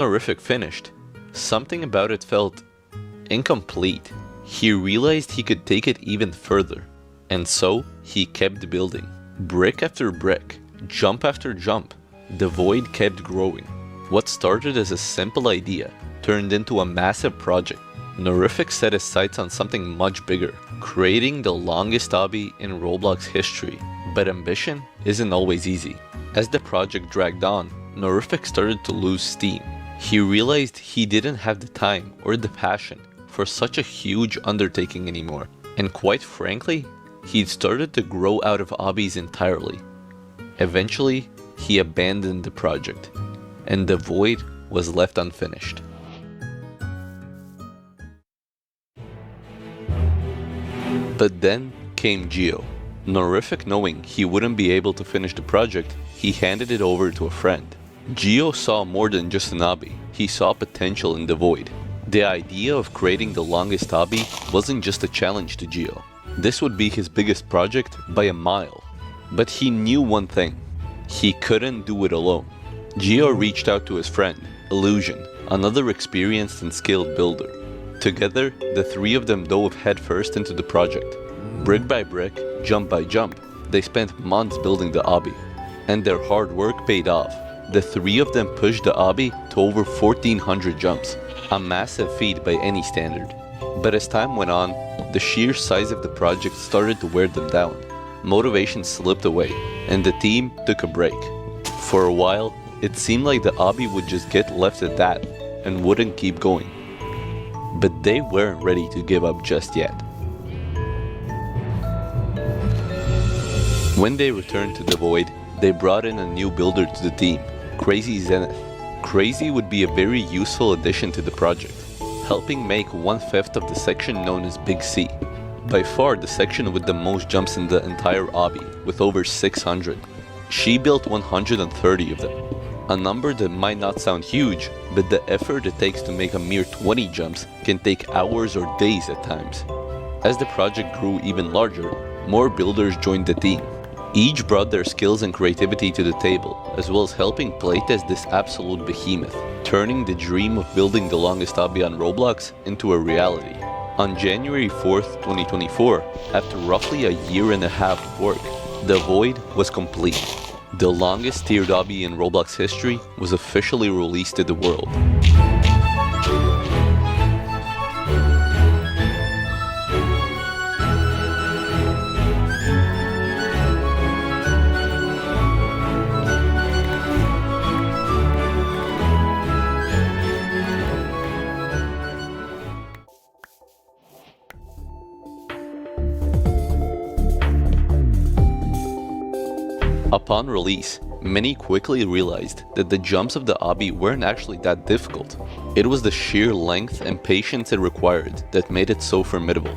Honorific finished, something about it felt incomplete. He realized he could take it even further, and so he kept building. Brick after brick, jump after jump, the void kept growing. What started as a simple idea turned into a massive project. Honorific set his sights on something much bigger, creating the longest obby in Roblox history. But ambition isn't always easy. As the project dragged on, Honorific started to lose steam. He realized he didn't have the time or the passion for such a huge undertaking anymore. And quite frankly, he'd started to grow out of obbies entirely. Eventually, he abandoned the project, and the void was left unfinished. But then came Geo. Honorific, knowing he wouldn't be able to finish the project, he handed it over to a friend. Geo saw more than just an obby, he saw potential in the void. The idea of creating the longest obby wasn't just a challenge to Geo. This would be his biggest project by a mile. But he knew one thing: he couldn't do it alone. Geo reached out to his friend, Illusion, another experienced and skilled builder. Together, the three of them dove headfirst into the project. Brick by brick, jump by jump, they spent months building the obby. And their hard work paid off. The three of them pushed the obby to over 1,400 jumps, a massive feat by any standard. But as time went on, the sheer size of the project started to wear them down. Motivation slipped away, and the team took a break. For a while, it seemed like the obby would just get left at that, and wouldn't keep going. But they weren't ready to give up just yet. When they returned to the void, they brought in a new builder to the team, Crazy Zenith. Crazy would be a very useful addition to the project, helping make 1/5 of the section known as Big C. By far the section with the most jumps in the entire obby, with over 600. She built 130 of them. A number that might not sound huge, but the effort it takes to make a mere 20 jumps can take hours or days at times. As the project grew even larger, more builders joined the team. Each brought their skills and creativity to the table, as well as helping playtest this absolute behemoth, turning the dream of building the longest obby on Roblox into a reality. On January 4th, 2024, after roughly a year and a half of work, the void was complete. The longest tiered obby in Roblox history was officially released to the world. Upon release, many quickly realized that the jumps of the obby weren't actually that difficult. It was the sheer length and patience it required that made it so formidable.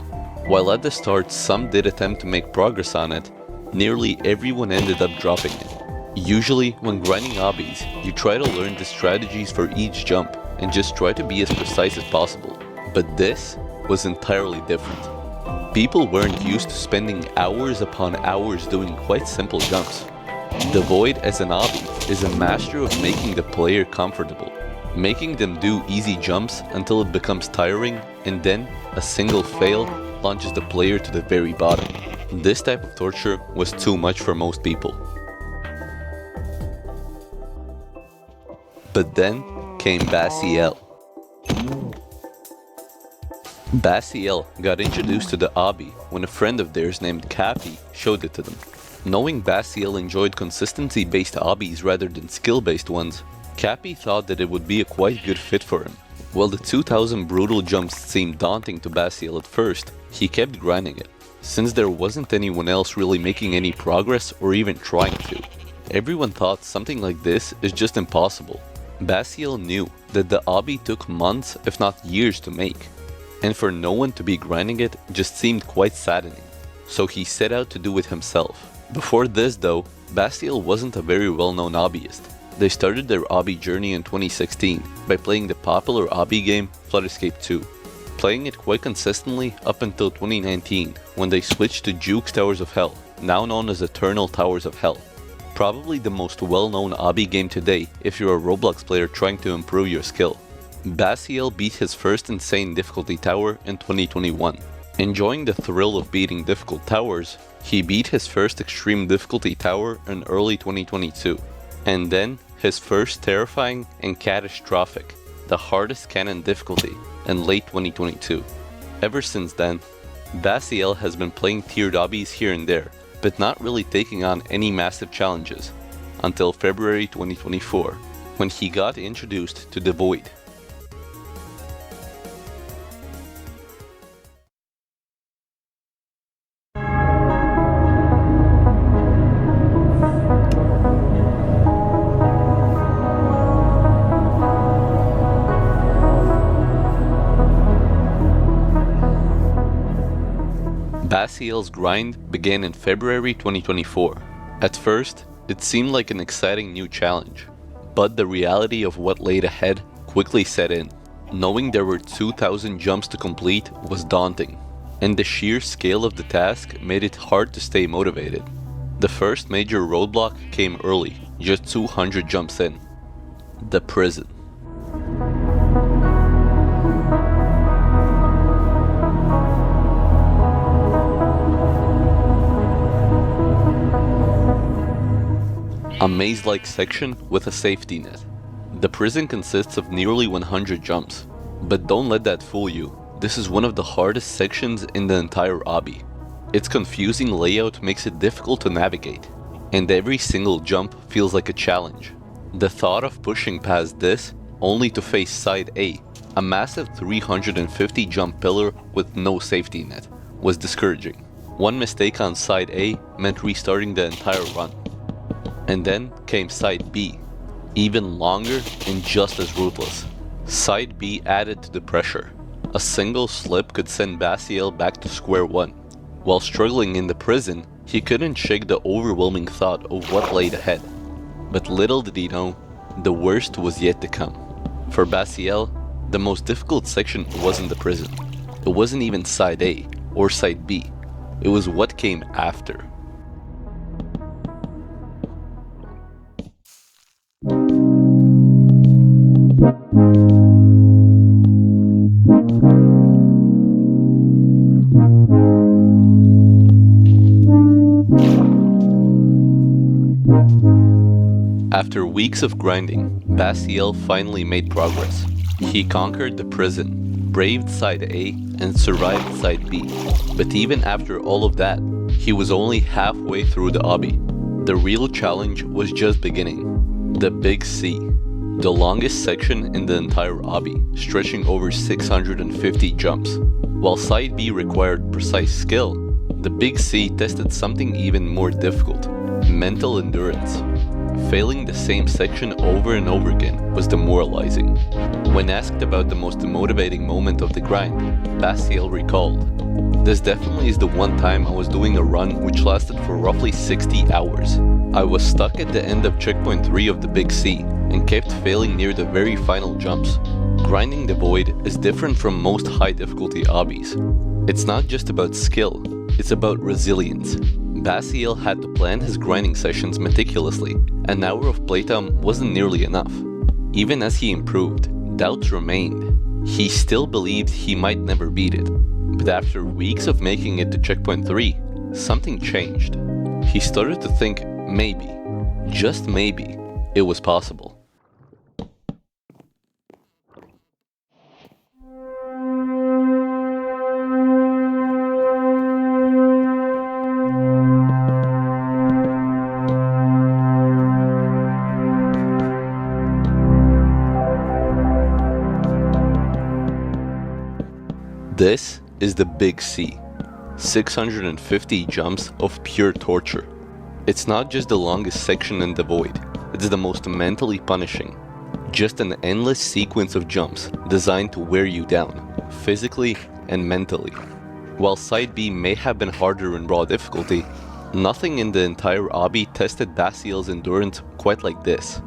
While at the start some did attempt to make progress on it, nearly everyone ended up dropping it. Usually, when grinding obbies, you try to learn the strategies for each jump and just try to be as precise as possible. But this was entirely different. People weren't used to spending hours upon hours doing quite simple jumps. The void as an obby is a master of making the player comfortable, making them do easy jumps until it becomes tiring, and then a single fail launches the player to the very bottom. This type of torture was too much for most people. But then came Basiel. Basiel got introduced to the obby when a friend of theirs named Cappy showed it to them. Knowing Basiel enjoyed consistency-based obbies rather than skill-based ones, Cappy thought that it would be a quite good fit for him. While the 2000 brutal jumps seemed daunting to Basiel at first, he kept grinding it, since there wasn't anyone else really making any progress or even trying to. Everyone thought something like this is just impossible. Basiel knew that the obby took months if not years to make, and for no one to be grinding it just seemed quite saddening. So he set out to do it himself. Before this though, Basiel wasn't a very well-known obbyist. They started their obby journey in 2016 by playing the popular obby game Flood Escape 2, playing it quite consistently up until 2019 when they switched to Juke's Towers of Hell, now known as Eternal Towers of Hell. Probably the most well-known obby game today if you're a Roblox player trying to improve your skill. Basiel beat his first insane difficulty tower in 2021. Enjoying the thrill of beating difficult towers, he beat his first extreme difficulty tower in early 2022, and then his first terrifying and catastrophic, the hardest cannon difficulty, in late 2022. Ever since then, Basiel has been playing tiered obbies here and there, but not really taking on any massive challenges, until February 2024, when he got introduced to the Void. Basiel's grind began in February 2024. At first, it seemed like an exciting new challenge, but the reality of what laid ahead quickly set in. Knowing there were 2,000 jumps to complete was daunting, and the sheer scale of the task made it hard to stay motivated. The first major roadblock came early, just 200 jumps in: the prison. A maze-like section with a safety net. The prison consists of nearly 100 jumps, but don't let that fool you. This is one of the hardest sections in the entire obby. Its confusing layout makes it difficult to navigate, and every single jump feels like a challenge. The thought of pushing past this, only to face Side A, a massive 350 jump pillar with no safety net, was discouraging. One mistake on Side A meant restarting the entire run. And then came Side B, even longer and just as ruthless. Side B added to the pressure. A single slip could send Basiel back to square one. While struggling in the prison, he couldn't shake the overwhelming thought of what laid ahead. But little did he know, the worst was yet to come. For Basiel, the most difficult section wasn't the prison. It wasn't even Side A or Side B. It was what came after. After weeks of grinding, Basiel finally made progress. He conquered the prison, braved Side A, and survived Side B. But even after all of that, he was only halfway through the obby. The real challenge was just beginning. The Big C, the longest section in the entire obby, stretching over 650 jumps. While Side B required precise skill, the Big C tested something even more difficult: mental endurance. Failing the same section over and over again was demoralizing. When asked about the most motivating moment of the grind, Basiel recalled, "This definitely is the one time I was doing a run which lasted for roughly 60 hours. I was stuck at the end of checkpoint 3 of the Big C and kept failing near the very final jumps." Grinding the Void is different from most high difficulty obbies. It's not just about skill, it's about resilience. Basiel had to plan his grinding sessions meticulously. An hour of playtime wasn't nearly enough. Even as he improved, doubts remained. He still believed he might never beat it. But after weeks of making it to checkpoint 3, something changed. He started to think maybe, just maybe, it was possible. This is the Big C, 650 jumps of pure torture. It's not just the longest section in the Void, it's the most mentally punishing. Just an endless sequence of jumps designed to wear you down, physically and mentally. While Side B may have been harder in raw difficulty, nothing in the entire obby tested Basiel's endurance quite like this.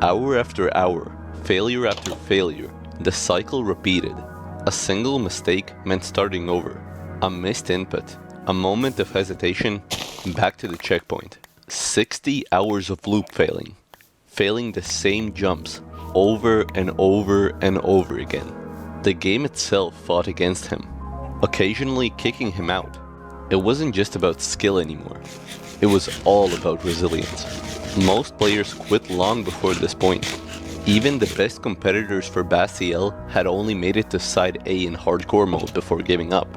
Hour after hour, failure after failure, the cycle repeated. A single mistake meant starting over. A missed input, a moment of hesitation, back to the checkpoint. 60 hours of loop failing the same jumps over and over and over again. The game itself fought against him, occasionally kicking him out. It wasn't just about skill anymore. It was all about resilience. Most players quit long before this point. Even the best competitors for Bastiel had only made it to Side A in hardcore mode before giving up.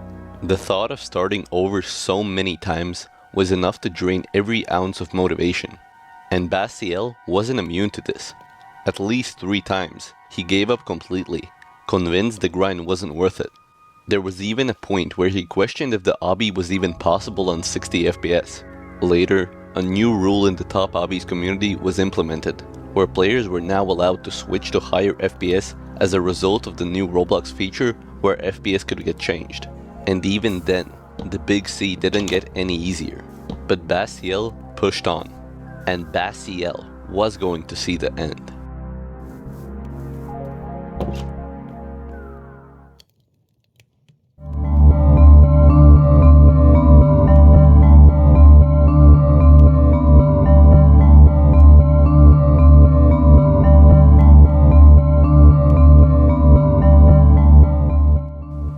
The thought of starting over so many times was enough to drain every ounce of motivation. And Bastiel wasn't immune to this. At least 3 times, he gave up completely, convinced the grind wasn't worth it. There was even a point where he questioned if the obby was even possible on 60 FPS. Later, a new rule in the top obbies community was implemented, where players were now allowed to switch to higher FPS as a result of the new Roblox feature where FPS could get changed. And even then, the Big C didn't get any easier. But Bastiel pushed on, and Bastiel was going to see the end.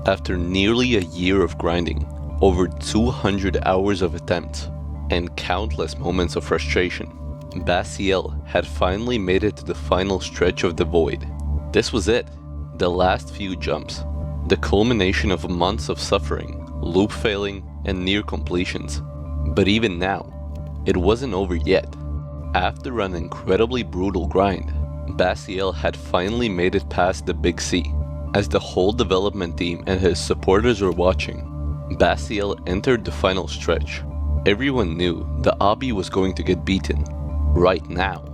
After nearly a year of grinding, over 200 hours of attempts, and countless moments of frustration, Bastiel had finally made it to the final stretch of the void. This was it, the last few jumps, the culmination of months of suffering, loop failing, and near completions. But even now, it wasn't over yet. After an incredibly brutal grind, Bastiel had finally made it past the Big C. As the whole development team and his supporters were watching, Bastiel entered the final stretch. Everyone knew the obby was going to get beaten. Right now.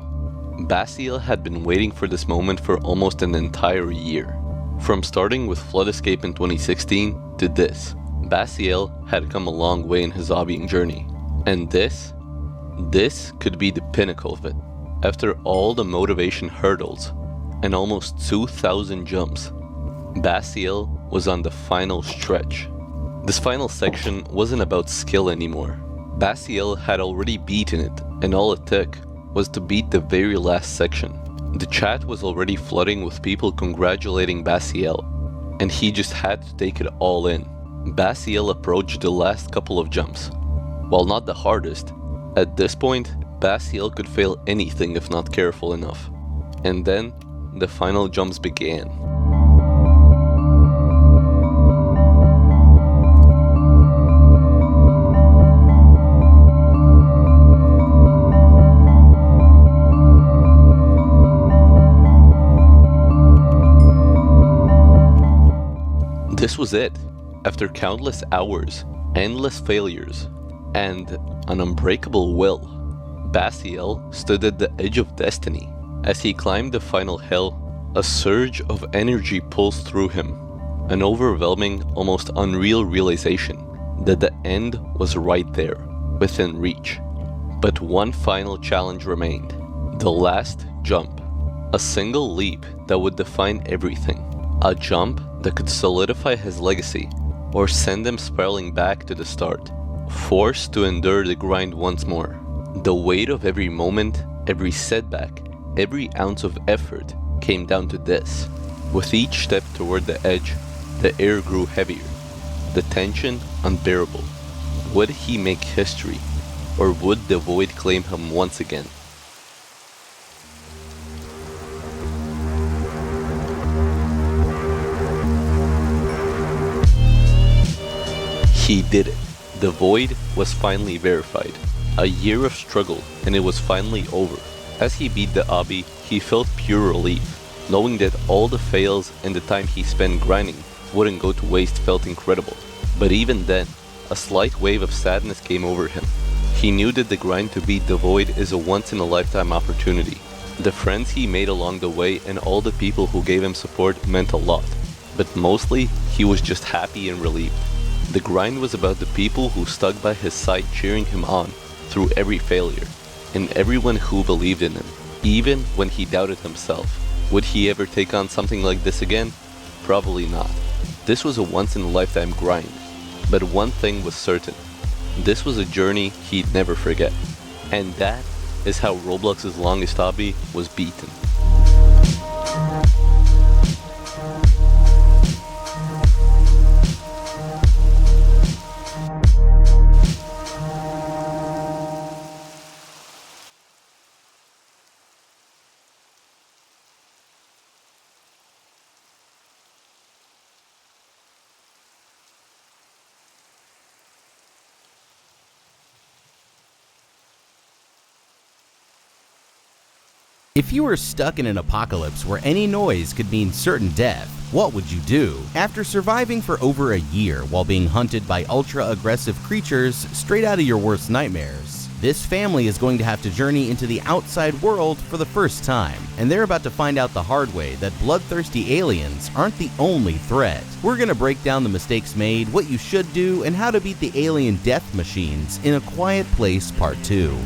Bastiel had been waiting for this moment for almost an entire year. From starting with Flood Escape in 2016 to this, Bastiel had come a long way in his obbying journey. And this could be the pinnacle of it. After all the motivation hurdles and almost 2,000 jumps, Bastiel was on the final stretch. This final section wasn't about skill anymore. Bastiel had already beaten it, and all it took was to beat the very last section. The chat was already flooding with people congratulating Bastiel, and he just had to take it all in. Bastiel approached the last couple of jumps. While not the hardest, at this point, Bastiel could fail anything if not careful enough. And then, the final jumps began. This was it. After countless hours, endless failures, and an unbreakable will, Bastiel stood at the edge of destiny. As he climbed the final hill, a surge of energy pulsed through him, an overwhelming, almost unreal realization that the end was right there, within reach. But one final challenge remained, the last jump. A single leap that would define everything. A jump that could solidify his legacy or send him spiraling back to the start, forced to endure the grind once more. The weight of every moment, every setback, every ounce of effort came down to this. With each step toward the edge, the air grew heavier, the tension unbearable. Would he make history, or would the void claim him once again? He did it. The void was finally verified. A year of struggle, and it was finally over. As he beat the obby, he felt pure relief. Knowing that all the fails and the time he spent grinding wouldn't go to waste felt incredible. But even then, a slight wave of sadness came over him. He knew that the grind to beat the void is a once-in-a-lifetime opportunity. The friends he made along the way and all the people who gave him support meant a lot. But mostly, he was just happy and relieved. The grind was about the people who stuck by his side cheering him on through every failure, and everyone who believed in him, even when he doubted himself. Would he ever take on something like this again? Probably not. This was a once-in-a-lifetime grind, but one thing was certain. This was a journey he'd never forget. And that is how Roblox's longest hobby was beaten. If you were stuck in an apocalypse where any noise could mean certain death, what would you do? After surviving for over a year while being hunted by ultra-aggressive creatures straight out of your worst nightmares, this family is going to have to journey into the outside world for the first time, and they're about to find out the hard way that bloodthirsty aliens aren't the only threat. We're going to break down the mistakes made, what you should do, and how to beat the alien death machines in A Quiet Place Part 2.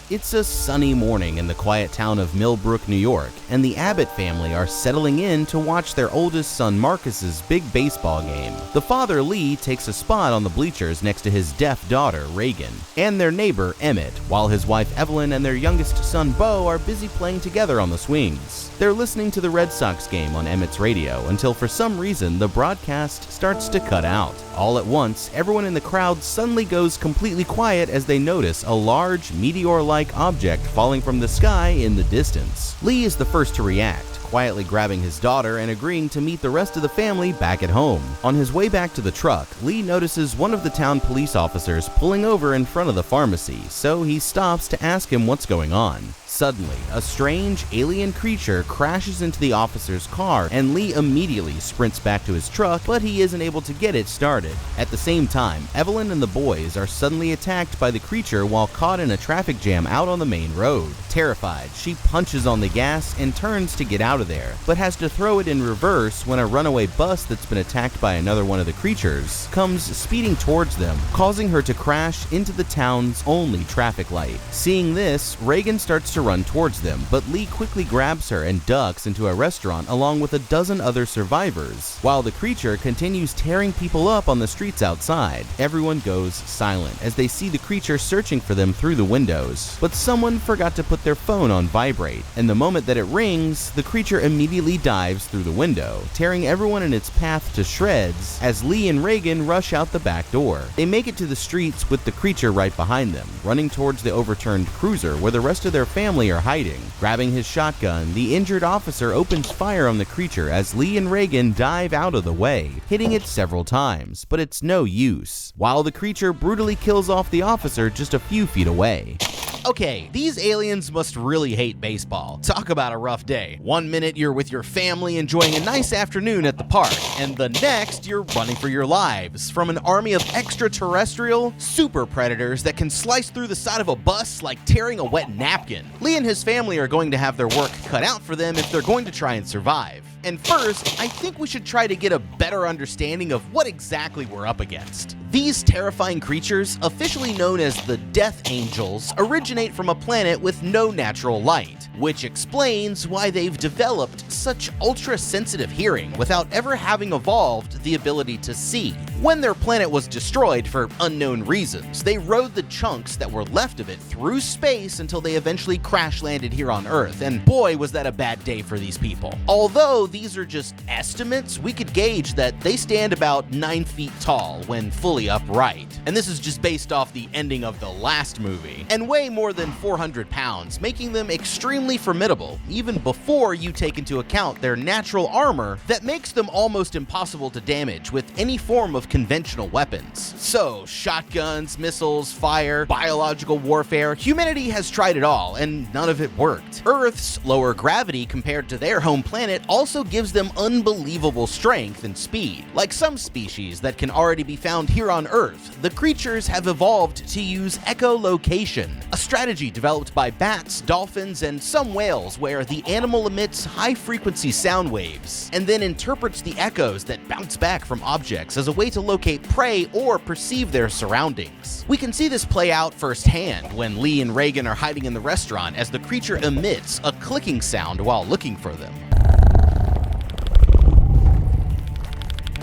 It's a sunny morning in the quiet town of Millbrook, New York, and the Abbott family are settling in to watch their oldest son Marcus's big baseball game. The father, Lee, takes a spot on the bleachers next to his deaf daughter, Reagan, and their neighbor, Emmett, while his wife, Evelyn, and their youngest son, Bo, are busy playing together on the swings. They're listening to the Red Sox game on Emmett's radio until for some reason the broadcast starts to cut out. All at once, everyone in the crowd suddenly goes completely quiet as they notice a large, meteor-like object falling from the sky in the distance. Lee is the first to react, quietly grabbing his daughter and agreeing to meet the rest of the family back at home. On his way back to the truck, Lee notices one of the town police officers pulling over in front of the pharmacy, so he stops to ask him what's going on. Suddenly, a strange alien creature crashes into the officer's car, and Lee immediately sprints back to his truck, but he isn't able to get it started. At the same time, Evelyn and the boys are suddenly attacked by the creature while caught in a traffic jam out on the main road. Terrified, she punches on the gas and turns to get out of there, but has to throw it in reverse when a runaway bus that's been attacked by another one of the creatures comes speeding towards them, causing her to crash into the town's only traffic light. Seeing this, Reagan starts to run towards them, but Lee quickly grabs her and ducks into a restaurant along with a dozen other survivors. While the creature continues tearing people up on the streets outside, everyone goes silent as they see the creature searching for them through the windows. But someone forgot to put their phone on vibrate, and the moment that it rings, the creature immediately dives through the window, tearing everyone in its path to shreds as Lee and Reagan rush out the back door. They make it to the streets with the creature right behind them, running towards the overturned cruiser where the rest of their family are hiding. Grabbing his shotgun, the injured officer opens fire on the creature as Lee and Reagan dive out of the way, hitting it several times, but it's no use, while the creature brutally kills off the officer just a few feet away. Okay, these aliens must really hate baseball. Talk about a rough day. One minute you're with your family enjoying a nice afternoon at the park, and the next you're running for your lives from an army of extraterrestrial super predators that can slice through the side of a bus like tearing a wet napkin. Lee and his family are going to have their work cut out for them if they're going to try and survive. And first, I think we should try to get a better understanding of what exactly we're up against. These terrifying creatures, officially known as the Death Angels, originate from a planet with no natural light, which explains why they've developed such ultra-sensitive hearing without ever having evolved the ability to see. When their planet was destroyed for unknown reasons, they rode the chunks that were left of it through space until they eventually crash-landed here on Earth, and boy was that a bad day for these people. Although these are just estimates, we could gauge that they stand about 9 feet tall when fully upright. And this is just based off the ending of the last movie, and weigh more than 400 pounds, making them extremely formidable, even before you take into account their natural armor that makes them almost impossible to damage with any form of conventional weapons. So, shotguns, missiles, fire, biological warfare, humanity has tried it all, and none of it worked. Earth's lower gravity compared to their home planet also gives them unbelievable strength and speed. Like some species that can already be found here on Earth, the creatures have evolved to use echolocation, a strategy developed by bats, dolphins, and some whales where the animal emits high-frequency sound waves and then interprets the echoes that bounce back from objects as a way to locate prey or perceive their surroundings. We can see this play out firsthand when Lee and Reagan are hiding in the restaurant as the creature emits a clicking sound while looking for them.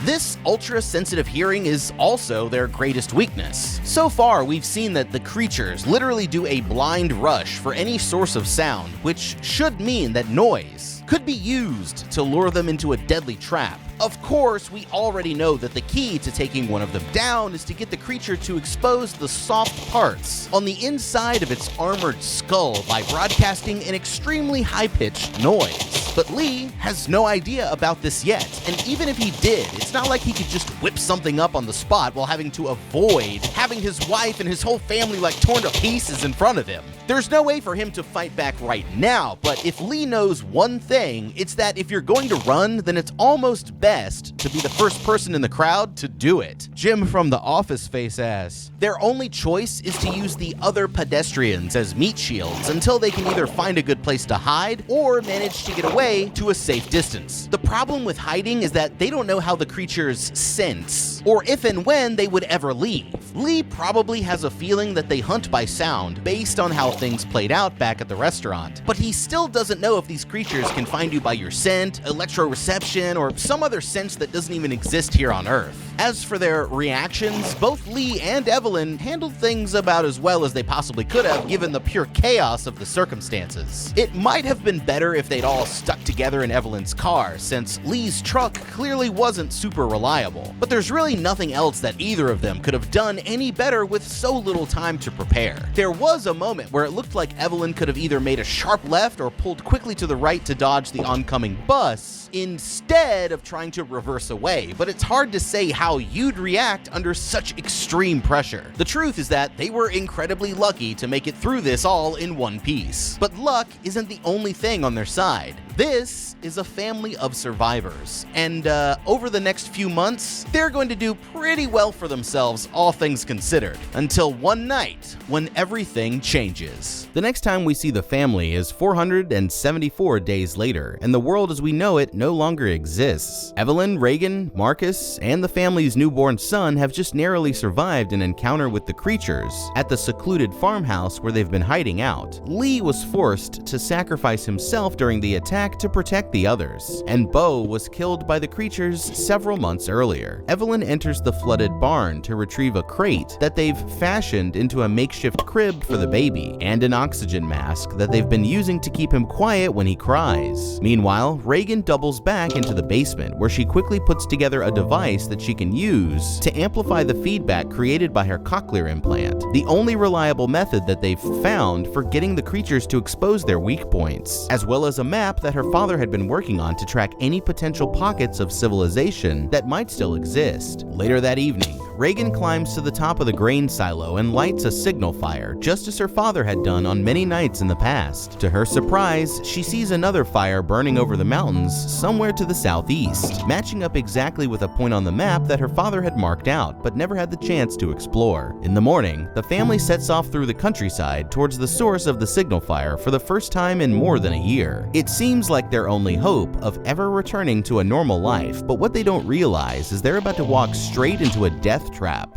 This ultra-sensitive hearing is also their greatest weakness. So far, we've seen that the creatures literally do a blind rush for any source of sound, which should mean that noise could be used to lure them into a deadly trap. Of course, we already know that the key to taking one of them down is to get the creature to expose the soft parts on the inside of its armored skull by broadcasting an extremely high-pitched noise. But Lee has no idea about this yet, and even if he did, it's not like he could just whip something up on the spot while having to avoid having his wife and his whole family torn to pieces in front of him. There's no way for him to fight back right now, but if Lee knows one thing, it's that if you're going to run, then it's almost best to be the first person in the crowd to do it. Jim from The Office face ass. Their only choice is to use the other pedestrians as meat shields until they can either find a good place to hide or manage to get away to a safe distance. The problem with hiding is that they don't know how the creatures sense, or if and when they would ever leave. Lee probably has a feeling that they hunt by sound based on how things played out back at the restaurant, but he still doesn't know if these creatures can find you by your scent, electroreception, or some other sense that doesn't even exist here on Earth. As for their reactions, both Lee and Evelyn handled things about as well as they possibly could have given the pure chaos of the circumstances. It might have been better if they'd all stuck together in Evelyn's car, since Lee's truck clearly wasn't super reliable. But there's really nothing else that either of them could have done any better with so little time to prepare. There was a moment where it looked like Evelyn could have either made a sharp left or pulled quickly to the right to dodge the oncoming bus, instead of trying to reverse away, but it's hard to say how you'd react under such extreme pressure. The truth is that they were incredibly lucky to make it through this all in one piece. But luck isn't the only thing on their side. This is a family of survivors, and over the next few months, they're going to do pretty well for themselves, all things considered, until one night when everything changes. The next time we see the family is 474 days later, and the world as we know it no longer exists. Evelyn, Reagan, Marcus, and the family's newborn son have just narrowly survived an encounter with the creatures at the secluded farmhouse where they've been hiding out. Lee was forced to sacrifice himself during the attack to protect the others, and Bo was killed by the creatures several months earlier. Evelyn enters the flooded barn to retrieve a crate that they've fashioned into a makeshift crib for the baby, and an oxygen mask that they've been using to keep him quiet when he cries. Meanwhile, Reagan doubles back into the basement, where she quickly puts together a device that she can use to amplify the feedback created by her cochlear implant, the only reliable method that they've found for getting the creatures to expose their weak points, as well as a map that her father had been working on to track any potential pockets of civilization that might still exist. Later that evening, Reagan climbs to the top of the grain silo and lights a signal fire, just as her father had done on many nights in the past. To her surprise, she sees another fire burning over the mountains somewhere to the southeast, matching up exactly with a point on the map that her father had marked out but never had the chance to explore. In the morning, the family sets off through the countryside towards the source of the signal fire for the first time in more than a year. It seems like their only hope of ever returning to a normal life, but what they don't realize is they're about to walk straight into a death trap.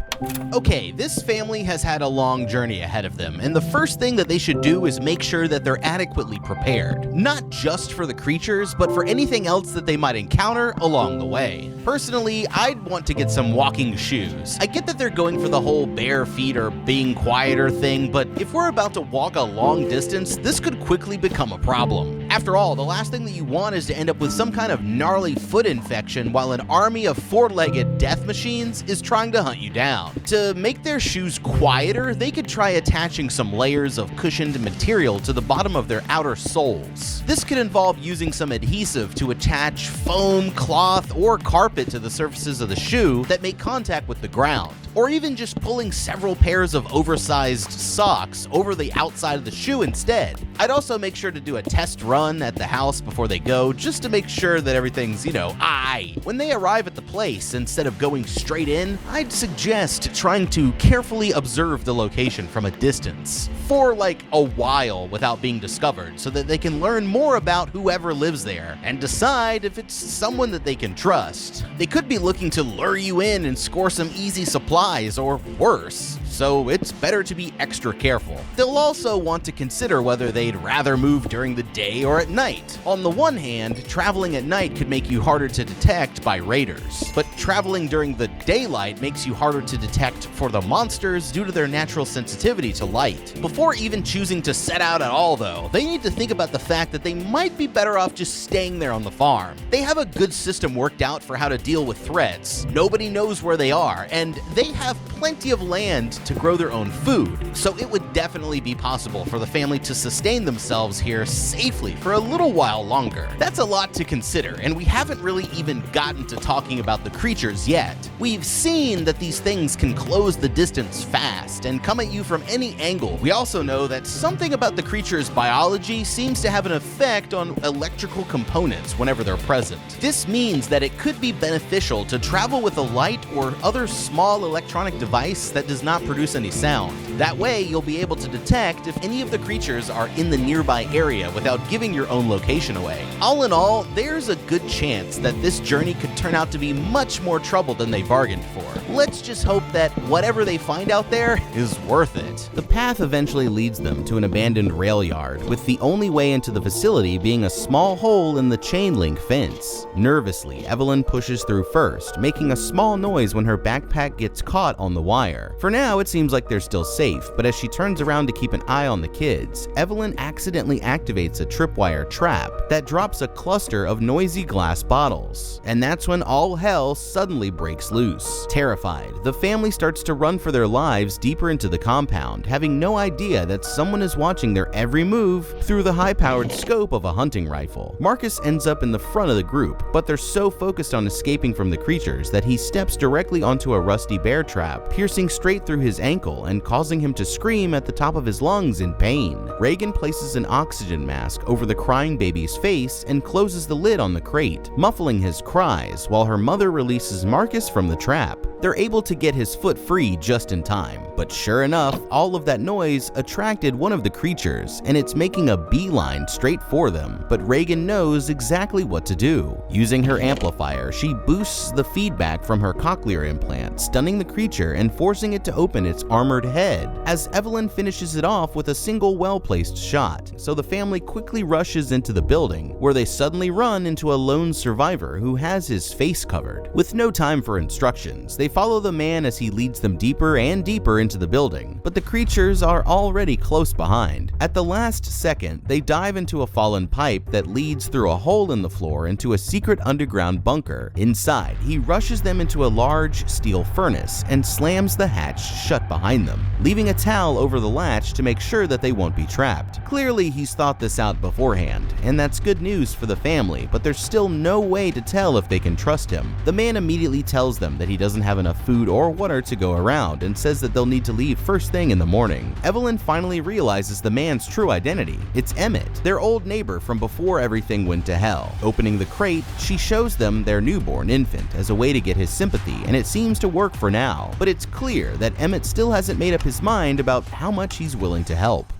Okay, this family has had a long journey ahead of them, and the first thing that they should do is make sure that they're adequately prepared, not just for the creatures, but for anything else that they might encounter along the way. Personally, I'd want to get some walking shoes. I get that they're going for the whole bare feet or being quieter thing, but if we're about to walk a long distance, this could quickly become a problem. After all, the last thing that you want is to end up with some kind of gnarly foot infection while an army of four-legged death machines is trying to hunt you down. To make their shoes quieter, they could try attaching some layers of cushioned material to the bottom of their outer soles. This could involve using some adhesive to attach foam, cloth, or carpet to the surfaces of the shoe that make contact with the ground, or even just pulling several pairs of oversized socks over the outside of the shoe instead. I'd also make sure to do a test run at the house before they go, just to make sure that everything's, aight. When they arrive at the place, instead of going straight in, I'd suggest trying to carefully observe the location from a distance for a while without being discovered, so that they can learn more about whoever lives there and decide if it's someone that they can trust. They could be looking to lure you in and score some easy supplies, or worse, so it's better to be extra careful. They'll also want to consider whether they'd they'd rather move during the day or at night. On the one hand, traveling at night could make you harder to detect by raiders, but traveling during the daylight makes you harder to detect for the monsters due to their natural sensitivity to light. Before even choosing to set out at all though, they need to think about the fact that they might be better off just staying there on the farm. They have a good system worked out for how to deal with threats. Nobody knows where they are, and they have plenty of land to grow their own food, so it would definitely be possible for the family to sustain themselves here safely for a little while longer. That's a lot to consider, and we haven't really even gotten to talking about the creatures yet. We've seen that these things can close the distance fast and come at you from any angle. We also know that something about the creature's biology seems to have an effect on electrical components whenever they're present. This means that it could be beneficial to travel with a light or other small electronic device that does not produce any sound. That way, you'll be able to detect if any of the creatures are in the nearby area without giving your own location away. All in all, there's a good chance that this journey could turn out to be much more trouble than they bargained for. Let's just hope that whatever they find out there is worth it. The path eventually leads them to an abandoned rail yard, with the only way into the facility being a small hole in the chain link fence. Nervously, Evelyn pushes through first, making a small noise when her backpack gets caught on the wire. For now, it seems like they're still safe, but as she turns around to keep an eye on the kids, Evelyn accidentally activates a tripwire trap that drops a cluster of noisy glass bottles. And that's when all hell suddenly breaks loose. Terrified, the family starts to run for their lives deeper into the compound, having no idea that someone is watching their every move through the high-powered scope of a hunting rifle. Marcus ends up in the front of the group, but they're so focused on escaping from the creatures that he steps directly onto a rusty bear trap, piercing straight through his ankle and causing him to scream at the top of his lungs in pain. Reagan places an oxygen mask over the crying baby's face and closes the lid on the crate, muffling his cries while her mother releases Marcus from the trap. They're able to get his foot free just in time, but sure enough, all of that noise attracted one of the creatures, and it's making a beeline straight for them. But Reagan knows exactly what to do. Using her amplifier, she boosts the feedback from her cochlear implant, stunning the creature and forcing it to open its armored head, as Evelyn finishes it off with a single well-placed shot. So the family quickly rushes into the building, where they suddenly run into a lone survivor who has his face covered. With no time for instructions, they follow the man as he leads them deeper and deeper into the building, but the creatures are already close behind. At the last second, they dive into a fallen pipe that leads through a hole in the floor into a secret underground bunker. Inside, he rushes them into a large steel furnace and slams the hatch shut behind them, leaving a towel over the latch to make sure that they won't be trapped. Clearly, he's thought this out beforehand, and that's good news for the family, but there's still no way to tell if they can trust him. The man immediately tells them that he doesn't have enough food or water to go around and says that they'll need to leave first thing in the morning. Evelyn finally realizes the man's true identity. It's Emmett, their old neighbor from before everything went to hell. Opening the crate, she shows them their newborn infant as a way to get his sympathy, and it seems to work for now. But it's clear that Emmett still hasn't made up his mind about how much he's willing to help.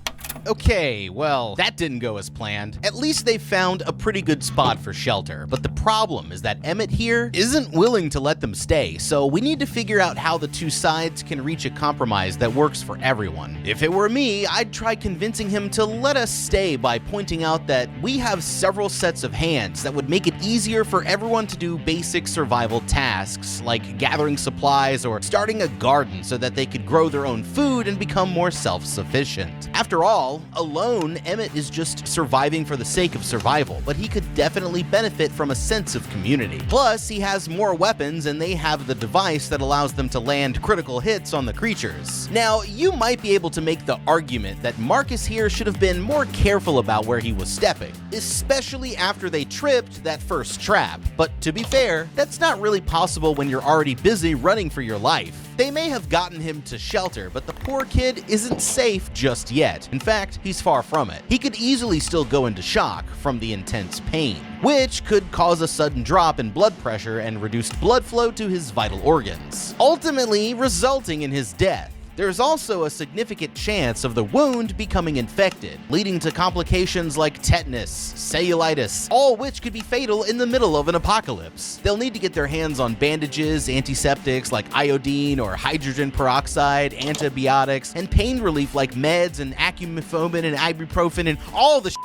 Okay, well, that didn't go as planned. At least they found a pretty good spot for shelter, but the problem is that Emmett here isn't willing to let them stay, so we need to figure out how the two sides can reach a compromise that works for everyone. If it were me, I'd try convincing him to let us stay by pointing out that we have several sets of hands that would make it easier for everyone to do basic survival tasks, like gathering supplies or starting a garden so that they could grow their own food and become more self-sufficient. After all, alone, Emmett is just surviving for the sake of survival, but he could definitely benefit from a sense of community. Plus, he has more weapons and they have the device that allows them to land critical hits on the creatures. Now, you might be able to make the argument that Marcus here should have been more careful about where he was stepping, especially after they tripped that first trap. But to be fair, that's not really possible when you're already busy running for your life. They may have gotten him to shelter, but the poor kid isn't safe just yet. In fact, he's far from it. He could easily still go into shock from the intense pain, which could cause a sudden drop in blood pressure and reduced blood flow to his vital organs, ultimately resulting in his death. There's also a significant chance of the wound becoming infected, leading to complications like tetanus, cellulitis, all which could be fatal in the middle of an apocalypse. They'll need to get their hands on bandages, antiseptics like iodine or hydrogen peroxide, antibiotics, and pain relief like meds and acumethopin and ibuprofen and all the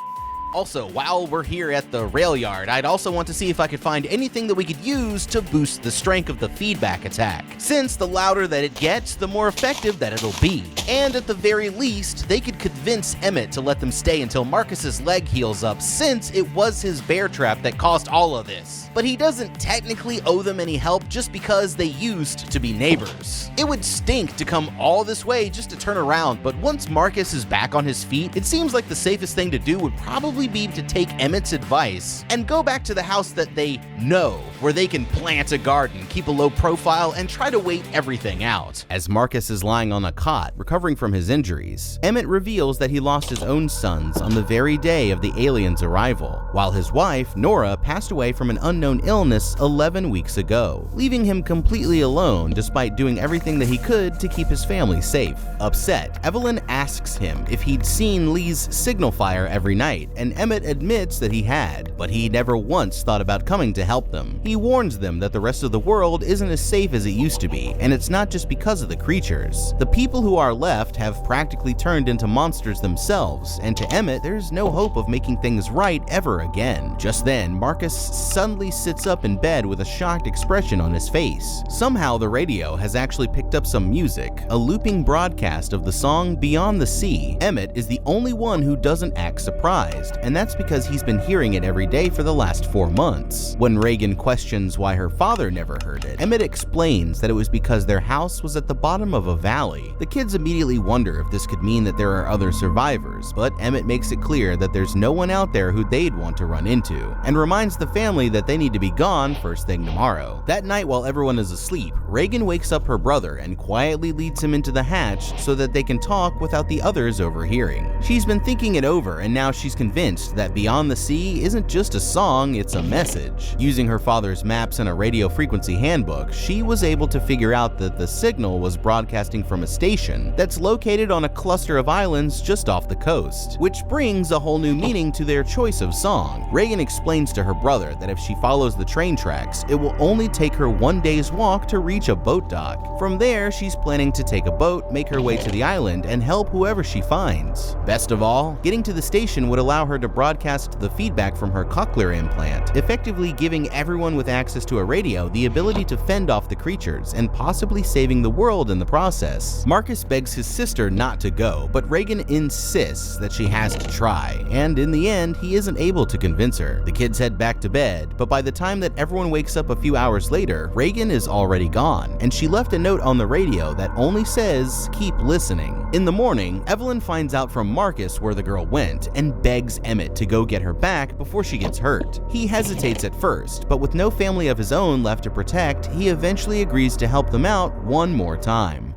Also, while we're here at the rail yard, I'd also want to see if I could find anything that we could use to boost the strength of the feedback attack, since the louder that it gets, the more effective that it'll be. And at the very least, they could convince Emmett to let them stay until Marcus's leg heals up, since it was his bear trap that caused all of this. But he doesn't technically owe them any help just because they used to be neighbors. It would stink to come all this way just to turn around, but once Marcus is back on his feet, it seems like the safest thing to do would probably be to take Emmett's advice and go back to the house that they know, where they can plant a garden, keep a low profile, and try to wait everything out. As Marcus is lying on a cot, recovering from his injuries, Emmett reveals that he lost his own sons on the very day of the aliens' arrival, while his wife, Nora, passed away from an unknown illness 11 weeks ago, leaving him completely alone despite doing everything that he could to keep his family safe. Upset, Evelyn asks him if he'd seen Lee's signal fire every night, and Emmett admits that he had, but he never once thought about coming to help them. He warns them that the rest of the world isn't as safe as it used to be, and it's not just because of the creatures. The people who are left have practically turned into monsters themselves, and to Emmett, there's no hope of making things right ever again. Just then, Marcus suddenly sits up in bed with a shocked expression on his face. Somehow the radio has actually picked up some music, a looping broadcast of the song Beyond the Sea. Emmett is the only one who doesn't act surprised, and that's because he's been hearing it every day for the last 4 months. When Reagan questions why her father never heard it, Emmett explains that it was because their house was at the bottom of a valley. The kids immediately wonder if this could mean that there are other survivors, but Emmett makes it clear that there's no one out there who they'd want to run into, and reminds the family that they need to be gone first thing tomorrow. That night, while everyone is asleep, Reagan wakes up her brother and quietly leads him into the hatch so that they can talk without the others overhearing. She's been thinking it over, and now she's convinced that Beyond the Sea isn't just a song, it's a message. Using her father's maps and a radio frequency handbook, she was able to figure out that the signal was broadcasting from a station that's located on a cluster of islands just off the coast, which brings a whole new meaning to their choice of song. Reagan explains to her brother that if she follows the train tracks, it will only take her 1 day's walk to reach a boat dock. From there, she's planning to take a boat, make her way to the island, and help whoever she finds. Best of all, getting to the station would allow her to broadcast the feedback from her cochlear implant, effectively giving everyone with access to a radio the ability to fend off the creatures and possibly saving the world in the process. Marcus begs his sister not to go, but Reagan insists that she has to try, and in the end, he isn't able to convince her. The kids head back to bed, but by the time that everyone wakes up a few hours later, Reagan is already gone, and she left a note on the radio that only says, "Keep listening." In the morning, Evelyn finds out from Marcus where the girl went and begs Emmett to go get her back before she gets hurt. He hesitates at first, but with no family of his own left to protect, he eventually agrees to help them out one more time.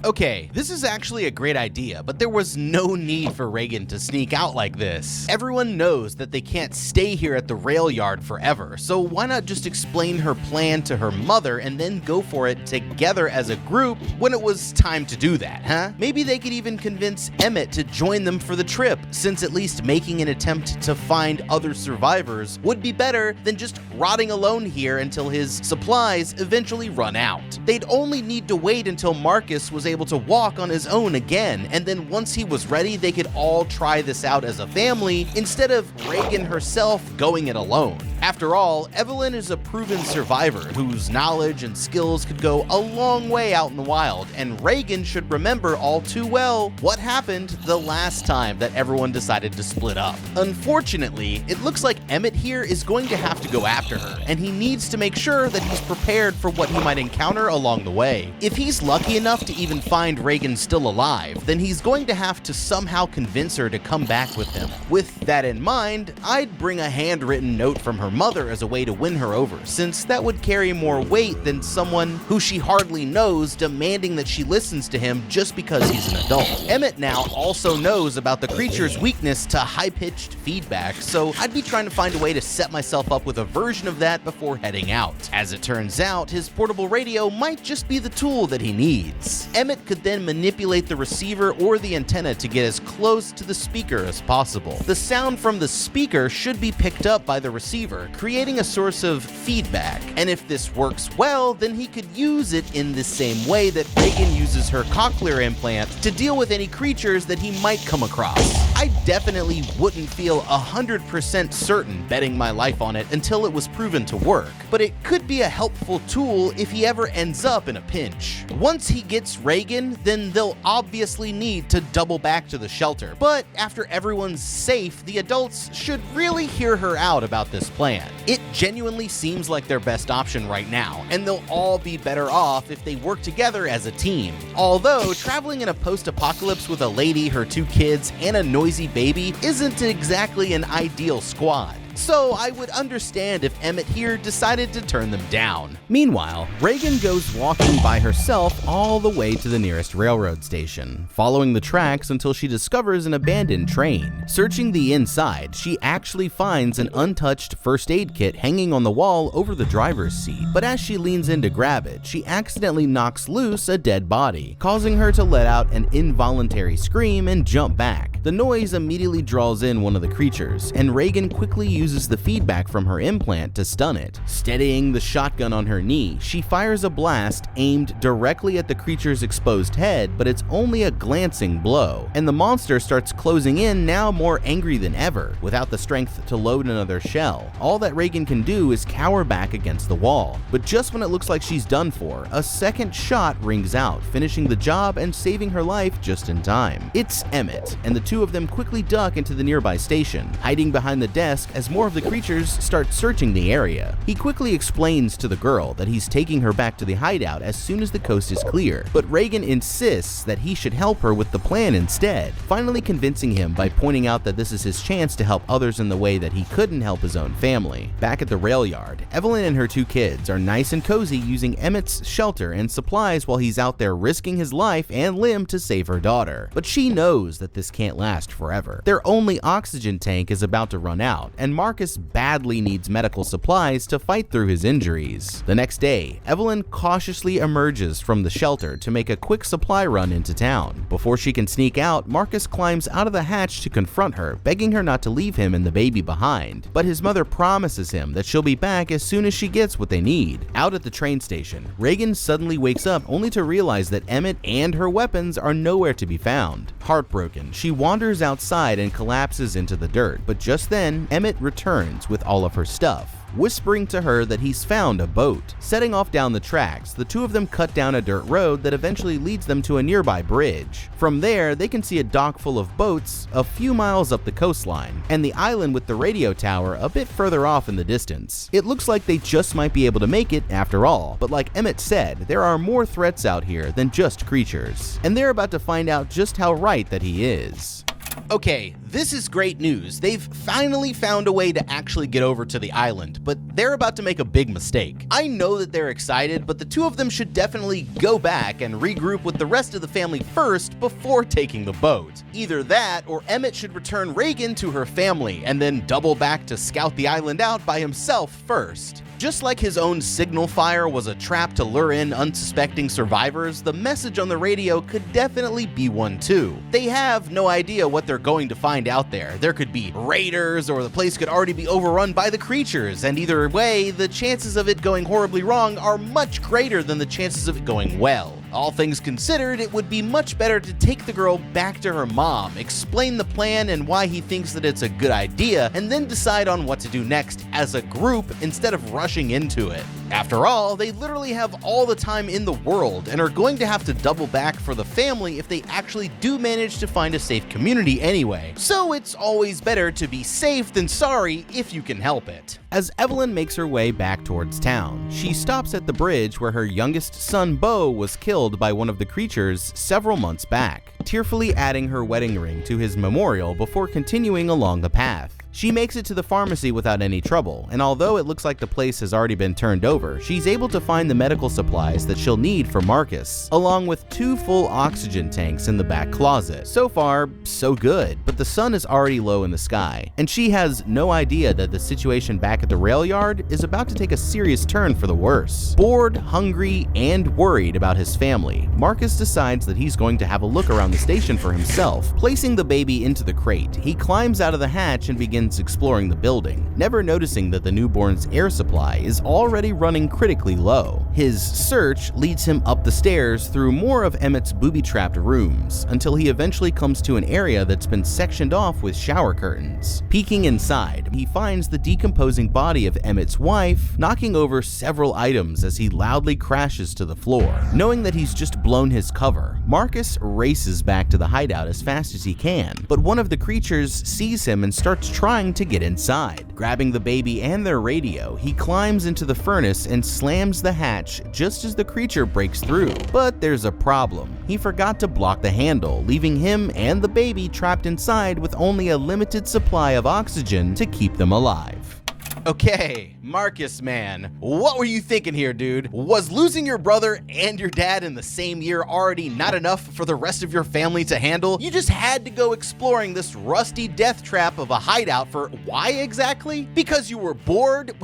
Okay, this is actually a great idea, but there was no need for Reagan to sneak out like this. Everyone knows that they can't stay here at the rail yard forever, so why not just explain her plan to her mother and then go for it together as a group when it was time to do that, huh? Maybe they could even convince Emmett to join them for the trip, since at least making an attempt to find other survivors would be better than just rotting alone here until his supplies eventually run out. They'd only need to wait until Marcus was able to walk on his own again, and then once he was ready, they could all try this out as a family instead of Reagan herself going it alone. After all, Evelyn is a proven survivor whose knowledge and skills could go a long way out in the wild, and Reagan should remember all too well what happened the last time that everyone decided to split up. Unfortunately, it looks like Emmett here is going to have to go after her, and he needs to make sure that he's prepared for what he might encounter along the way. If he's lucky enough to even find Reagan still alive, then he's going to have to somehow convince her to come back with him. With that in mind, I'd bring a handwritten note from her mother as a way to win her over, since that would carry more weight than someone who she hardly knows demanding that she listens to him just because he's an adult. Emmett now also knows about the creature's weakness to high-pitched feedback, so I'd be trying to find a way to set myself up with a version of that before heading out. As it turns out, his portable radio might just be the tool that he needs. Emmett could then manipulate the receiver or the antenna to get as close to the speaker as possible. The sound from the speaker should be picked up by the receiver, creating a source of feedback. And if this works well, then he could use it in the same way that Reagan uses her cochlear implant to deal with any creatures that he might come across. I definitely wouldn't feel 100% certain betting my life on it until it was proven to work, but it could be a helpful tool if he ever ends up in a pinch. Once he gets Reagan, then they'll obviously need to double back to the shelter, but after everyone's safe, the adults should really hear her out about this plan. It genuinely seems like their best option right now, and they'll all be better off if they work together as a team. Although, traveling in a post-apocalypse with a lady, her 2 kids, and a noisy baby isn't exactly an ideal squad. So I would understand if Emmett here decided to turn them down. Meanwhile, Reagan goes walking by herself all the way to the nearest railroad station, following the tracks until she discovers an abandoned train. Searching the inside, she actually finds an untouched first aid kit hanging on the wall over the driver's seat, but as she leans in to grab it, she accidentally knocks loose a dead body, causing her to let out an involuntary scream and jump back. The noise immediately draws in one of the creatures, and Reagan quickly uses the feedback from her implant to stun it. Steadying the shotgun on her knee, she fires a blast aimed directly at the creature's exposed head, but it's only a glancing blow, and the monster starts closing in, now more angry than ever, without the strength to load another shell. All that Reagan can do is cower back against the wall, but just when it looks like she's done for, a second shot rings out, finishing the job and saving her life just in time. It's Emmett, and the 2 of them quickly duck into the nearby station, hiding behind the desk as more of the creatures start searching the area. He quickly explains to the girl that he's taking her back to the hideout as soon as the coast is clear, but Reagan insists that he should help her with the plan instead, finally convincing him by pointing out that this is his chance to help others in the way that he couldn't help his own family. Back at the rail yard, Evelyn and her 2 kids are nice and cozy using Emmett's shelter and supplies while he's out there risking his life and limb to save her daughter. But she knows that this can't last forever. Their only oxygen tank is about to run out, and Marcus badly needs medical supplies to fight through his injuries. The next day, Evelyn cautiously emerges from the shelter to make a quick supply run into town. Before she can sneak out, Marcus climbs out of the hatch to confront her, begging her not to leave him and the baby behind. But his mother promises him that she'll be back as soon as she gets what they need. Out at the train station, Reagan suddenly wakes up only to realize that Emmett and her weapons are nowhere to be found. Heartbroken, she wanders outside and collapses into the dirt, but just then, Emmett returns with all of her stuff, whispering to her that he's found a boat. Setting off down the tracks, the 2 of them cut down a dirt road that eventually leads them to a nearby bridge. From there, they can see a dock full of boats a few miles up the coastline, and the island with the radio tower a bit further off in the distance. It looks like they just might be able to make it after all, but like Emmett said, there are more threats out here than just creatures, and they're about to find out just how right that he is. Okay, this is great news. They've finally found a way to actually get over to the island, but they're about to make a big mistake. I know that they're excited, but the 2 of them should definitely go back and regroup with the rest of the family first before taking the boat. Either that, or Emmett should return Reagan to her family and then double back to scout the island out by himself first. Just like his own signal fire was a trap to lure in unsuspecting survivors, the message on the radio could definitely be one too. They have no idea what they're going to find out there. There could be raiders, or the place could already be overrun by the creatures, and either way, the chances of it going horribly wrong are much greater than the chances of it going well. All things considered, it would be much better to take the girl back to her mom, explain the plan and why he thinks that it's a good idea, and then decide on what to do next as a group instead of rushing into it. After all, they literally have all the time in the world and are going to have to double back for the family if they actually do manage to find a safe community anyway. So it's always better to be safe than sorry if you can help it. As Evelyn makes her way back towards town, she stops at the bridge where her youngest son Beau was killed by one of the creatures several months back, tearfully adding her wedding ring to his memorial before continuing along the path. She makes it to the pharmacy without any trouble, and although it looks like the place has already been turned over, she's able to find the medical supplies that she'll need for Marcus, along with 2 full oxygen tanks in the back closet. So far, so good, but the sun is already low in the sky, and she has no idea that the situation back at the rail yard is about to take a serious turn for the worse. Bored, hungry, and worried about his family, Marcus decides that he's going to have a look around the station for himself. Placing the baby into the crate, he climbs out of the hatch and begins exploring the building, never noticing that the newborn's air supply is already running critically low. His search leads him up the stairs through more of Emmett's booby-trapped rooms, until he eventually comes to an area that's been sectioned off with shower curtains. Peeking inside, he finds the decomposing body of Emmett's wife, knocking over several items as he loudly crashes to the floor. Knowing that he's just blown his cover, Marcus races back to the hideout as fast as he can, but one of the creatures sees him and starts trying to get inside. Grabbing the baby and their radio, he climbs into the furnace and slams the hatch just as the creature breaks through. But there's a problem. He forgot to block the handle, leaving him and the baby trapped inside with only a limited supply of oxygen to keep them alive. Okay, Marcus, man, what were you thinking here, dude? Was losing your brother and your dad in the same year already not enough for the rest of your family to handle? You just had to go exploring this rusty death trap of a hideout for why exactly? Because you were bored?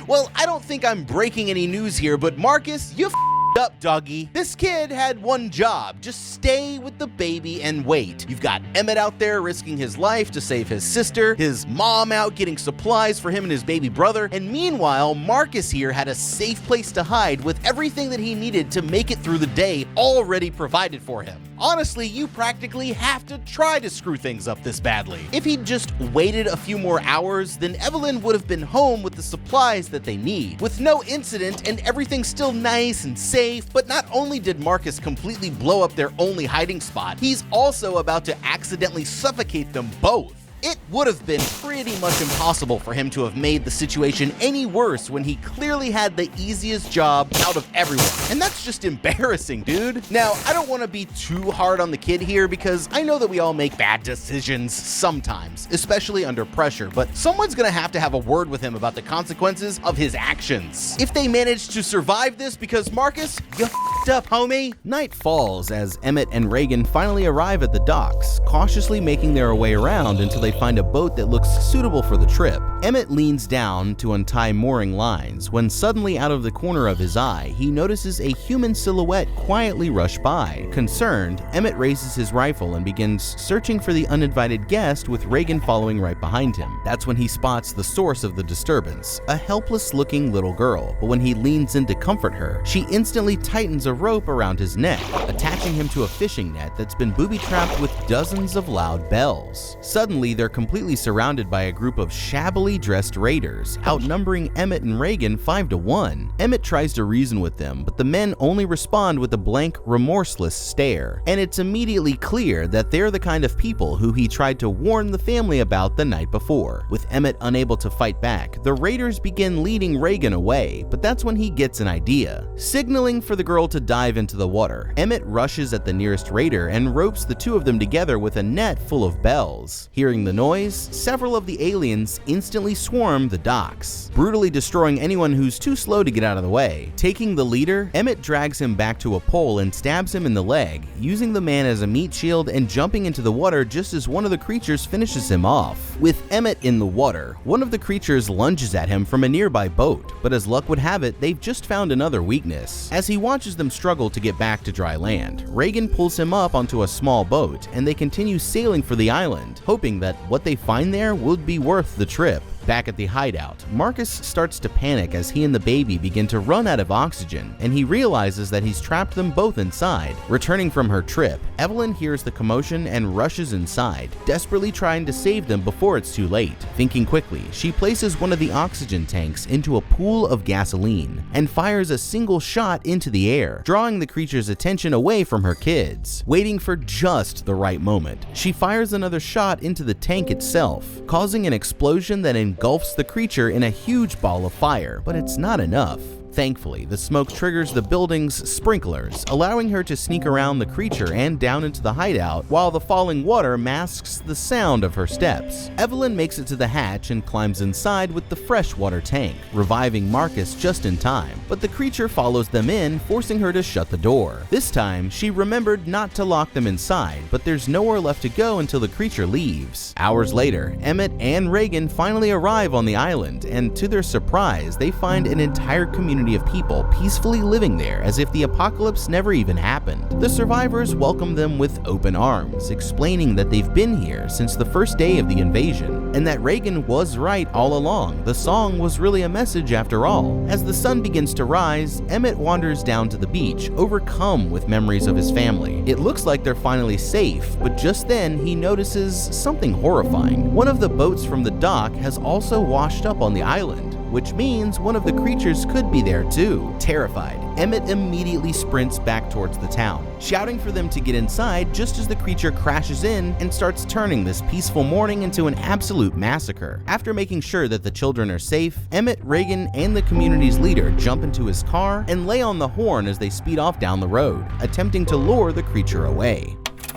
Well, I don't think I'm breaking any news here, but Marcus, you up, doggy. This kid had one job: just stay with the baby and wait. You've got Emmett out there risking his life to save his sister, his mom out getting supplies for him and his baby brother, and meanwhile, Marcus here had a safe place to hide with everything that he needed to make it through the day already provided for him. Honestly, you practically have to try to screw things up this badly. If he'd just waited a few more hours, then Evelyn would have been home with the supplies that they need, with no incident and everything still nice and safe. But not only did Marcus completely blow up their only hiding spot, he's also about to accidentally suffocate them both. It would have been pretty much impossible for him to have made the situation any worse when he clearly had the easiest job out of everyone. And that's just embarrassing, dude. Now, I don't want to be too hard on the kid here because I know that we all make bad decisions sometimes, especially under pressure, but someone's gonna have to have a word with him about the consequences of his actions. If they manage to survive this, because Marcus, you f***ed up, homie. Night falls as Emmett and Reagan finally arrive at the docks, cautiously making their way around until they find a boat that looks suitable for the trip. Emmett leans down to untie mooring lines when suddenly out of the corner of his eye, he notices a human silhouette quietly rush by. Concerned, Emmett raises his rifle and begins searching for the uninvited guest, with Reagan following right behind him. That's when he spots the source of the disturbance, a helpless-looking little girl, but when he leans in to comfort her, she instantly tightens a rope around his neck, attaching him to a fishing net that's been booby-trapped with dozens of loud bells. Suddenly, they're completely surrounded by a group of shabbily dressed raiders, outnumbering Emmett and Reagan 5-1. Emmett tries to reason with them, but the men only respond with a blank, remorseless stare, and it's immediately clear that they're the kind of people who he tried to warn the family about the night before. With Emmett unable to fight back, the raiders begin leading Reagan away, but that's when he gets an idea. Signaling for the girl to dive into the water, Emmett rushes at the nearest raider and ropes the two of them together with a net full of bells. Hearing the noise, several of the aliens instantly swarm the docks, brutally destroying anyone who's too slow to get out of the way. Taking the leader, Emmett drags him back to a pole and stabs him in the leg, using the man as a meat shield and jumping into the water just as one of the creatures finishes him off. With Emmett in the water, one of the creatures lunges at him from a nearby boat, but as luck would have it, they've just found another weakness. As he watches them struggle to get back to dry land, Reagan pulls him up onto a small boat, and they continue sailing for the island, hoping that what they find there would be worth the trip. Back at the hideout, Marcus starts to panic as he and the baby begin to run out of oxygen, and he realizes that he's trapped them both inside. Returning from her trip, Evelyn hears the commotion and rushes inside, desperately trying to save them before it's too late. Thinking quickly, she places one of the oxygen tanks into a pool of gasoline and fires a single shot into the air, drawing the creature's attention away from her kids. Waiting for just the right moment, she fires another shot into the tank itself, causing an explosion that engulfs the creature in a huge ball of fire, but it's not enough. Thankfully, the smoke triggers the building's sprinklers, allowing her to sneak around the creature and down into the hideout, while the falling water masks the sound of her steps. Evelyn makes it to the hatch and climbs inside with the freshwater tank, reviving Marcus just in time, but the creature follows them in, forcing her to shut the door. This time, she remembered not to lock them inside, but there's nowhere left to go until the creature leaves. Hours later, Emmett and Reagan finally arrive on the island, and to their surprise, they find an entire community of people peacefully living there as if the apocalypse never even happened. The survivors welcome them with open arms, explaining that they've been here since the first day of the invasion, and that Reagan was right all along. The song was really a message after all. As the sun begins to rise, Emmett wanders down to the beach, overcome with memories of his family. It looks like they're finally safe, but just then he notices something horrifying. One of the boats from the dock has also washed up on the island, which means one of the creatures could be there too. Terrified, Emmett immediately sprints back towards the town, shouting for them to get inside just as the creature crashes in and starts turning this peaceful morning into an absolute massacre. After making sure that the children are safe, Emmett, Reagan, and the community's leader jump into his car and lay on the horn as they speed off down the road, attempting to lure the creature away.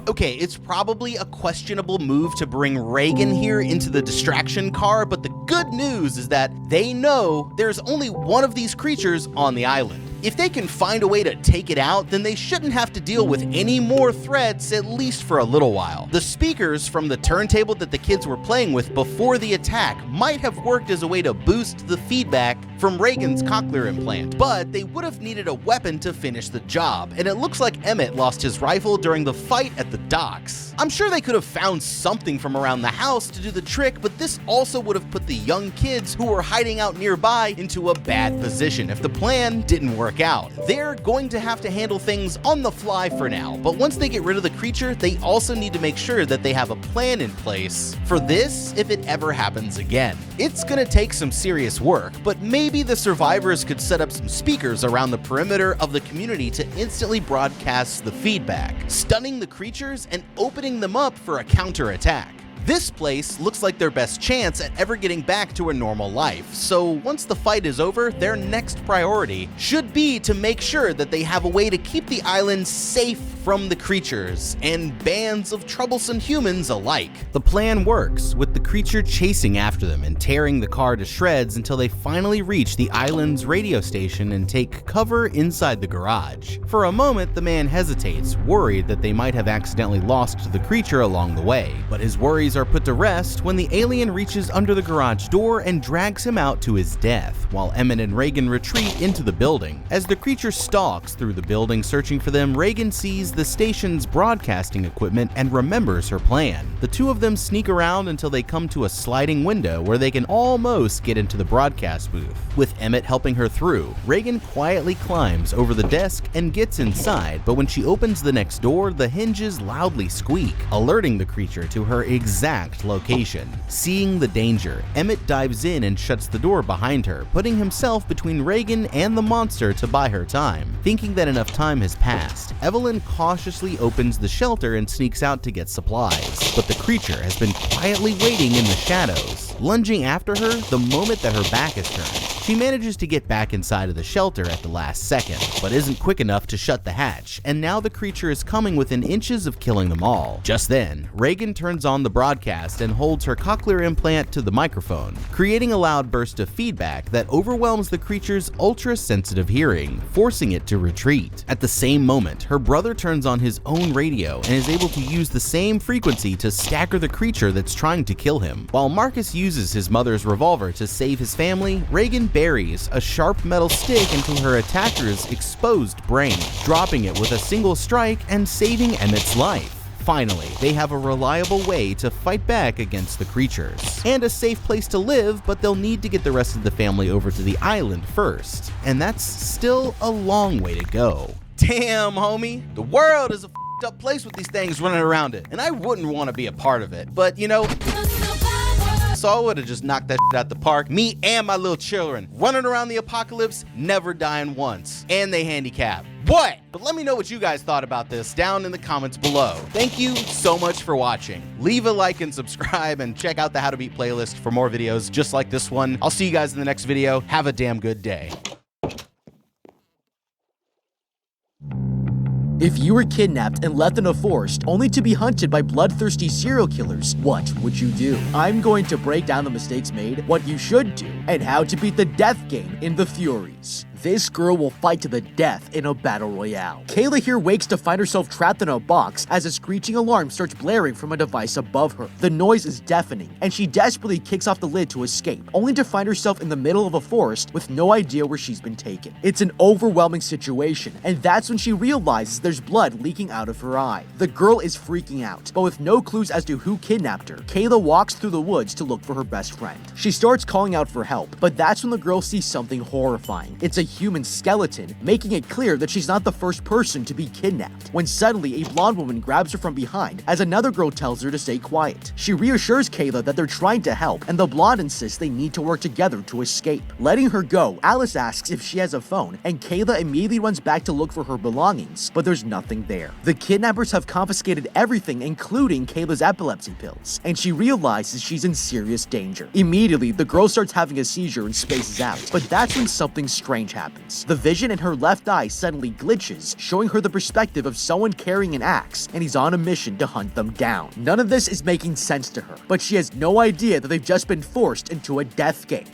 Okay, it's probably a questionable move to bring Reagan here into the distraction car, but the good news is that they know there's only one of these creatures on the island. If they can find a way to take it out, then they shouldn't have to deal with any more threats, at least for a little while. The speakers from the turntable that the kids were playing with before the attack might have worked as a way to boost the feedback from Reagan's cochlear implant, but they would have needed a weapon to finish the job, and it looks like Emmett lost his rifle during the fight at the docks. I'm sure they could have found something from around the house to do the trick, but this also would have put the young kids who were hiding out nearby into a bad position if the plan didn't work out. They're going to have to handle things on the fly for now, but once they get rid of the creature, they also need to make sure that they have a plan in place for this if it ever happens again. It's gonna take some serious work, but maybe the survivors could set up some speakers around the perimeter of the community to instantly broadcast the feedback, stunning the creatures and opening them up for a counterattack. This place looks like their best chance at ever getting back to a normal life, so once the fight is over, their next priority should be to make sure that they have a way to keep the island safe from the creatures and bands of troublesome humans alike. The plan works, with the creature chasing after them and tearing the car to shreds until they finally reach the island's radio station and take cover inside the garage. For a moment, the man hesitates, worried that they might have accidentally lost the creature along the way, but his worries are put to rest when the alien reaches under the garage door and drags him out to his death, while Emmett and Reagan retreat into the building. As the creature stalks through the building searching for them, Reagan sees the station's broadcasting equipment and remembers her plan. The two of them sneak around until they come to a sliding window where they can almost get into the broadcast booth. With Emmett helping her through, Reagan quietly climbs over the desk and gets inside, but when she opens the next door, the hinges loudly squeak, alerting the creature to her exact location. Seeing the danger, Emmett dives in and shuts the door behind her, putting himself between Reagan and the monster to buy her time. Thinking that enough time has passed, Evelyn cautiously opens the shelter and sneaks out to get supplies, but the creature has been quietly waiting in the shadows, lunging after her the moment that her back is turned. She manages to get back inside of the shelter at the last second, but isn't quick enough to shut the hatch, and now the creature is coming within inches of killing them all. Just then, Reagan turns on the broadcast and holds her cochlear implant to the microphone, creating a loud burst of feedback that overwhelms the creature's ultra-sensitive hearing, forcing it to retreat. At the same moment, her brother turns on his own radio and is able to use the same frequency to stagger the creature that's trying to kill him. While Marcus uses his mother's revolver to save his family, Reagan buries a sharp metal stick into her attacker's exposed brain, dropping it with a single strike and saving Emmett's life. Finally, they have a reliable way to fight back against the creatures, and a safe place to live, but they'll need to get the rest of the family over to the island first, and that's still a long way to go. Damn, homie, the world is a f***ed up place with these things running around it, and I wouldn't want to be a part of it, but you know, so I would have just knocked that shit out the park. Me and my little children running around the apocalypse, never dying once. And they handicap. What? But let me know what you guys thought about this down in the comments below. Thank you so much for watching. Leave a like and subscribe and check out the How to Beat playlist for more videos just like this one. I'll see you guys in the next video. Have a damn good day. If you were kidnapped and left in a forest only to be hunted by bloodthirsty serial killers, what would you do? I'm going to break down the mistakes made, what you should do, and how to beat the death game in the Furies. This girl will fight to the death in a battle royale. Kayla here wakes to find herself trapped in a box as a screeching alarm starts blaring from a device above her. The noise is deafening, and she desperately kicks off the lid to escape, only to find herself in the middle of a forest with no idea where she's been taken. It's an overwhelming situation, and that's when she realizes there's blood leaking out of her eye. The girl is freaking out, but with no clues as to who kidnapped her, Kayla walks through the woods to look for her best friend. She starts calling out for help, but that's when the girl sees something horrifying. It's a human skeleton, making it clear that she's not the first person to be kidnapped, when suddenly a blonde woman grabs her from behind as another girl tells her to stay quiet. She reassures Kayla that they're trying to help, and the blonde insists they need to work together to escape. Letting her go, Alice asks if she has a phone, and Kayla immediately runs back to look for her belongings, but there's nothing there. The kidnappers have confiscated everything, including Kayla's epilepsy pills, and she realizes she's in serious danger. Immediately, the girl starts having a seizure and spaces out, but that's when something strange happens. The vision in her left eye suddenly glitches, showing her the perspective of someone carrying an axe, and he's on a mission to hunt them down. None of this is making sense to her, but she has no idea that they've just been forced into a death game.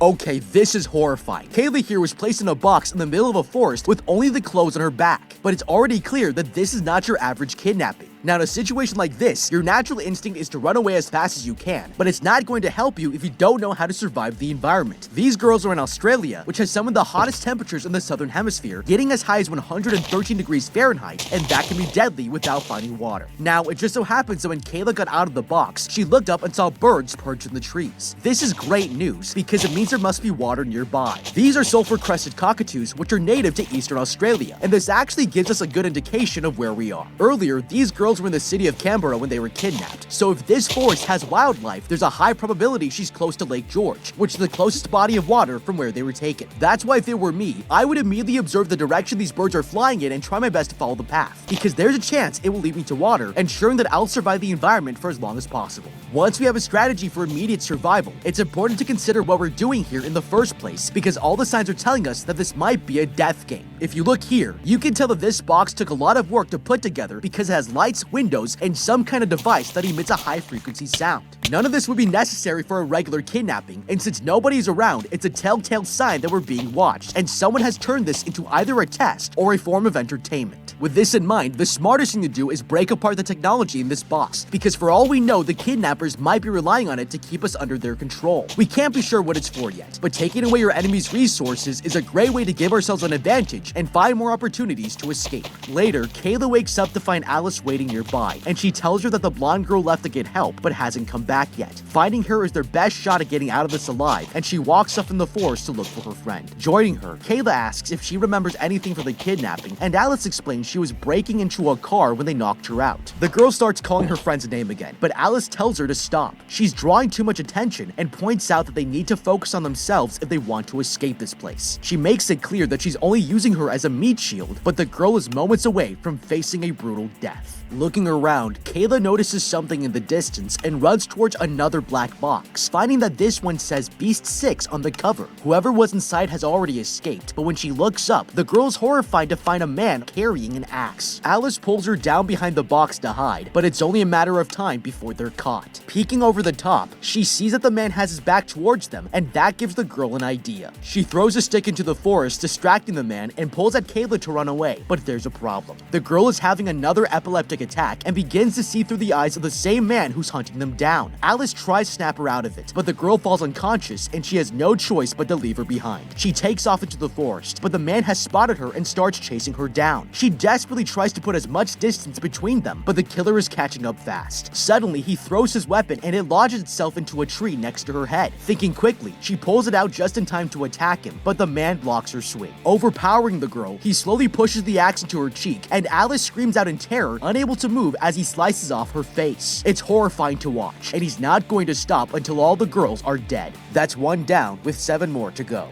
Okay, this is horrifying. Kayla here was placed in a box in the middle of a forest with only the clothes on her back, but it's already clear that this is not your average kidnapping. Now, in a situation like this, your natural instinct is to run away as fast as you can, but it's not going to help you if you don't know how to survive the environment. These girls are in Australia, which has some of the hottest temperatures in the southern hemisphere, getting as high as 113 degrees Fahrenheit, and that can be deadly without finding water. Now, it just so happens that when Kayla got out of the box, she looked up and saw birds perched in the trees. This is great news, because it means there must be water nearby. These are sulfur-crested cockatoos, which are native to eastern Australia, and this actually gives us a good indication of where we are. Earlier, these girls were in the city of Canberra when they were kidnapped, so if this forest has wildlife, there's a high probability she's close to Lake George, which is the closest body of water from where they were taken. That's why if it were me, I would immediately observe the direction these birds are flying in and try my best to follow the path, because there's a chance it will lead me to water, ensuring that I'll survive the environment for as long as possible. Once we have a strategy for immediate survival, it's important to consider what we're doing here in the first place, because all the signs are telling us that this might be a death game. If you look here, you can tell that this box took a lot of work to put together because it has lights, windows, and some kind of device that emits a high-frequency sound. None of this would be necessary for a regular kidnapping, and since nobody's around, it's a telltale sign that we're being watched, and someone has turned this into either a test or a form of entertainment. With this in mind, the smartest thing to do is break apart the technology in this box, because for all we know, the kidnappers might be relying on it to keep us under their control. We can't be sure what it's for yet, but taking away your enemy's resources is a great way to give ourselves an advantage and find more opportunities to escape. Later, Kayla wakes up to find Alice waiting nearby, and she tells her that the blonde girl left to get help but hasn't come back yet. Finding her is their best shot at getting out of this alive, and she walks off in the forest to look for her friend. Joining her, Kayla asks if she remembers anything from the kidnapping, and Alice explains she was breaking into a car when they knocked her out. The girl starts calling her friend's name again, but Alice tells her to stop. She's drawing too much attention and points out that they need to focus on themselves if they want to escape this place. She makes it clear that she's only using her as a meat shield, but the girl is moments away from facing a brutal death. Looking around, Kayla notices something in the distance and runs towards another black box, finding that this one says Beast 6 on the cover. Whoever was inside has already escaped, but when she looks up, the girl is horrified to find a man carrying an axe. Alice pulls her down behind the box to hide, but it's only a matter of time before they're caught. Peeking over the top, she sees that the man has his back towards them, and that gives the girl an idea. She throws a stick into the forest, distracting the man, and pulls at Kayla to run away, but there's a problem. The girl is having another epileptic attack and begins to see through the eyes of the same man who's hunting them down. Alice tries to snap her out of it, but the girl falls unconscious and she has no choice but to leave her behind. She takes off into the forest, but the man has spotted her and starts chasing her down. She desperately tries to put as much distance between them, but the killer is catching up fast. Suddenly, he throws his weapon and it lodges itself into a tree next to her head. Thinking quickly, she pulls it out just in time to attack him, but the man blocks her swing. Overpowering the girl, he slowly pushes the axe into her cheek, and Alice screams out in terror, unable to move as he slices off her face. It's horrifying to watch, and he's not going to stop until all the girls are dead. That's one down, with 7 more to go.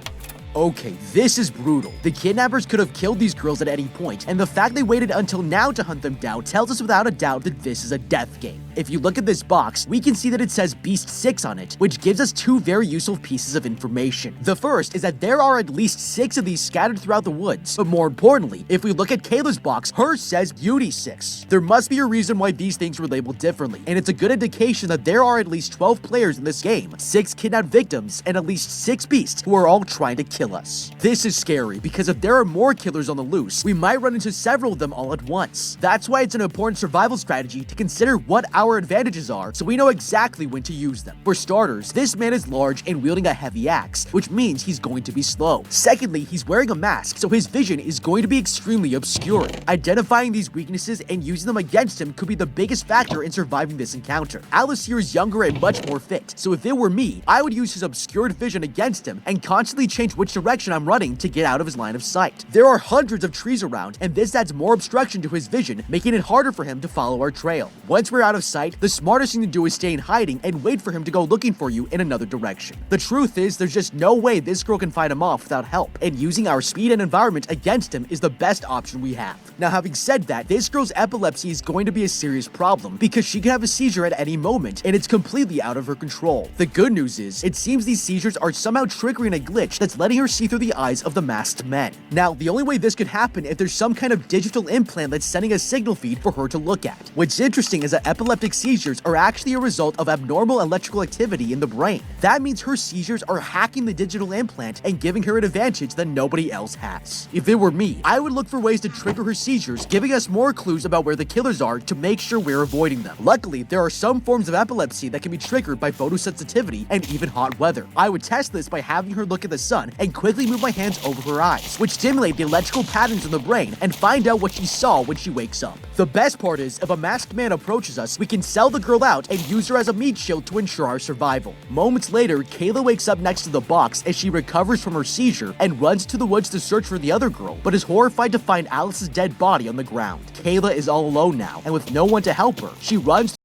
Okay, this is brutal. The kidnappers could have killed these girls at any point, and the fact they waited until now to hunt them down tells us without a doubt that this is a death game. If you look at this box, we can see that it says Beast 6 on it, which gives us two very useful pieces of information. The first is that there are at least 6 of these scattered throughout the woods, but more importantly, if we look at Kayla's box, hers says Beauty 6. There must be a reason why these things were labeled differently, and it's a good indication that there are at least 12 players in this game, 6 kidnapped victims, and at least 6 beasts who are all trying to kill us. This is scary, because if there are more killers on the loose, we might run into several of them all at once. That's why it's an important survival strategy to consider what our advantages are, so we know exactly when to use them. For starters, this man is large and wielding a heavy axe, which means he's going to be slow. Secondly, he's wearing a mask, so his vision is going to be extremely obscured. Identifying these weaknesses and using them against him could be the biggest factor in surviving this encounter. Alice here is younger and much more fit, so if it were me, I would use his obscured vision against him and constantly change which direction I'm running to get out of his line of sight. There are hundreds of trees around, and this adds more obstruction to his vision, making it harder for him to follow our trail. Once we're out of sight, the smartest thing to do is stay in hiding and wait for him to go looking for you in another direction. The truth is, there's just no way this girl can fight him off without help, and using our speed and environment against him is the best option we have. Now, having said that, this girl's epilepsy is going to be a serious problem because she could have a seizure at any moment, and it's completely out of her control. The good news is, it seems these seizures are somehow triggering a glitch that's letting her see through the eyes of the masked men. Now, the only way this could happen if there's some kind of digital implant that's sending a signal feed for her to look at. What's interesting is that epileptic seizures are actually a result of abnormal electrical activity in the brain. That means her seizures are hacking the digital implant and giving her an advantage that nobody else has. If it were me, I would look for ways to trigger her seizures, giving us more clues about where the killers are to make sure we're avoiding them. Luckily, there are some forms of epilepsy that can be triggered by photosensitivity and even hot weather. I would test this by having her look at the sun and quickly move my hands over her eyes, which stimulate the electrical patterns in the brain and find out what she saw when she wakes up. The best part is, if a masked man approaches us, we can sell the girl out and use her as a meat shield to ensure our survival. Moments later, Kayla wakes up next to the box as she recovers from her seizure and runs to the woods to search for the other girl, but is horrified to find Alice's dead body on the ground. Kayla is all alone now, and with no one to help her, she runs